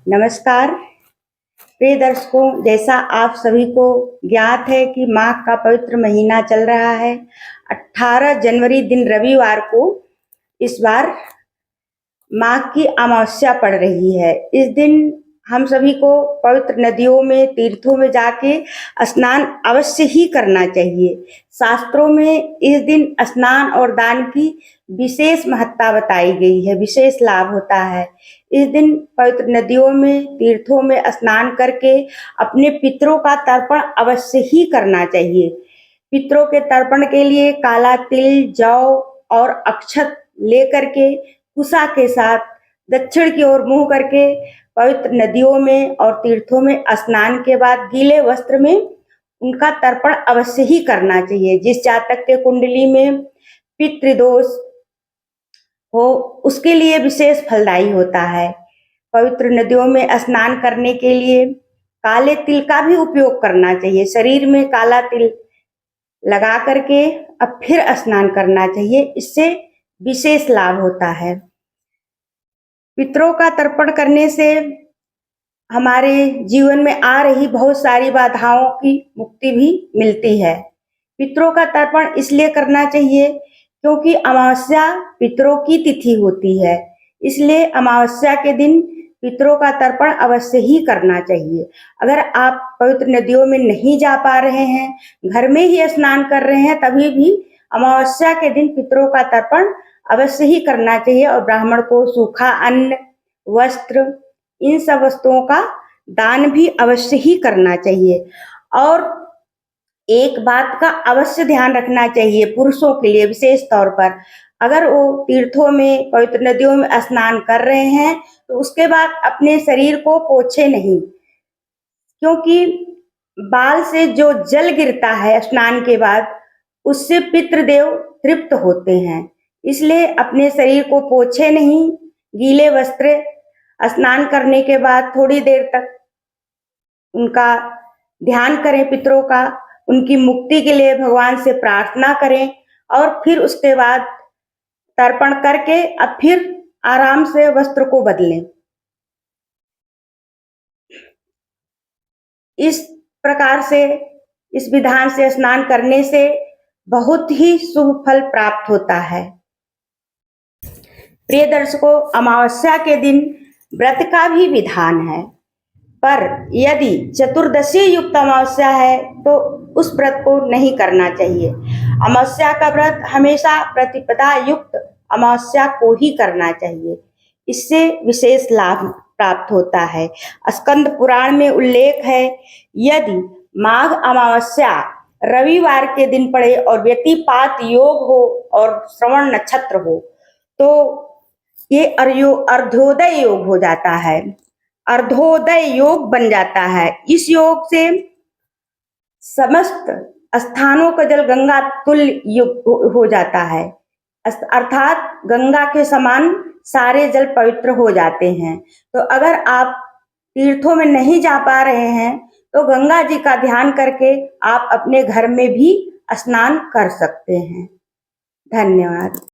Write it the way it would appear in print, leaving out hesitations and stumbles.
नमस्कार प्रिय दर्शकों, जैसा आप सभी को ज्ञात है कि माघ का पवित्र महीना चल रहा है। 18 जनवरी दिन रविवार को इस बार माघ की अमावस्या पड़ रही है। इस दिन हम सभी को पवित्र नदियों में, तीर्थों में जाके स्नान अवश्य ही करना चाहिए। शास्त्रों में इस दिन स्नान और दान की विशेष महत्ता बताई गई है, विशेष लाभ होता है। इस दिन पवित्र नदियों में, तीर्थों में स्नान करके अपने पितरों का तर्पण अवश्य ही करना चाहिए। पितरों के तर्पण के लिए काला तिल, जौ और अक्षत लेकर के कुशा के साथ दक्षिण की ओर मुंह करके पवित्र नदियों में और तीर्थों में स्नान के बाद गीले वस्त्र में उनका तर्पण अवश्य ही करना चाहिए। जिस जातक के कुंडली में पितृदोष हो, उसके लिए विशेष फलदायी होता है। पवित्र नदियों में स्नान करने के लिए काले तिल का भी उपयोग करना चाहिए। शरीर में काला तिल लगा करके अब फिर स्नान करना चाहिए, इससे विशेष लाभ होता है। पितरों का तर्पण करने से हमारे जीवन में आ रही बहुत सारी बाधाओं की मुक्ति भी मिलती है। पितरों का तर्पण इसलिए करना चाहिए क्योंकि अमावस्या पितरों की तिथि होती है, इसलिए अमावस्या के दिन पितरों का तर्पण अवश्य ही करना चाहिए। अगर आप पवित्र नदियों में नहीं जा पा रहे हैं, घर में ही स्नान कर रहे हैं, तभी भी अमावस्या के दिन पितरों का तर्पण अवश्य ही करना चाहिए और ब्राह्मण को सूखा अन्न, वस्त्र, इन सब वस्तुओं का दान भी अवश्य ही करना चाहिए। और एक बात का अवश्य ध्यान रखना चाहिए पुरुषों के लिए विशेष तौर पर, अगर वो तीर्थों में, पवित्र नदियों में स्नान कर रहे हैं तो उसके बाद अपने शरीर को पोछे नहीं, क्योंकि बाल से जो जल गिरता है स्नान के बाद, उससे पितृदेव तृप्त होते हैं। इसलिए अपने शरीर को पोछे नहीं, गीले वस्त्र स्नान करने के बाद थोड़ी देर तक उनका ध्यान करें, पितरों का, उनकी मुक्ति के लिए भगवान से प्रार्थना करें और फिर उसके बाद तर्पण करके अब फिर आराम से वस्त्र को बदलें। इस प्रकार से, इस विधान से स्नान करने से बहुत ही शुभ फल प्राप्त होता है। प्रिय दर्शकों, अमावस्या के दिन व्रत का भी विधान है, पर यदि चतुर्दशी युक्त अमावस्या है तो उस व्रत को नहीं करना चाहिए। अमावस्या का व्रत हमेशा प्रतिपदा युक्त अमावस्या को ही करना चाहिए, इससे विशेष लाभ प्राप्त होता है। स्कंद पुराण में उल्लेख है, यदि माघ अमावस्या रविवार के दिन पड़े और व्यतिपात योग हो और श्रवण नक्षत्र हो तो ये अर्धोदय योग हो जाता है, अर्धोदय योग बन जाता है। इस योग से समस्त स्थानों का जल गंगा तुल्य हो जाता है, अर्थात गंगा के समान सारे जल पवित्र हो जाते हैं। तो अगर आप तीर्थों में नहीं जा पा रहे हैं तो गंगा जी का ध्यान करके आप अपने घर में भी स्नान कर सकते हैं। धन्यवाद।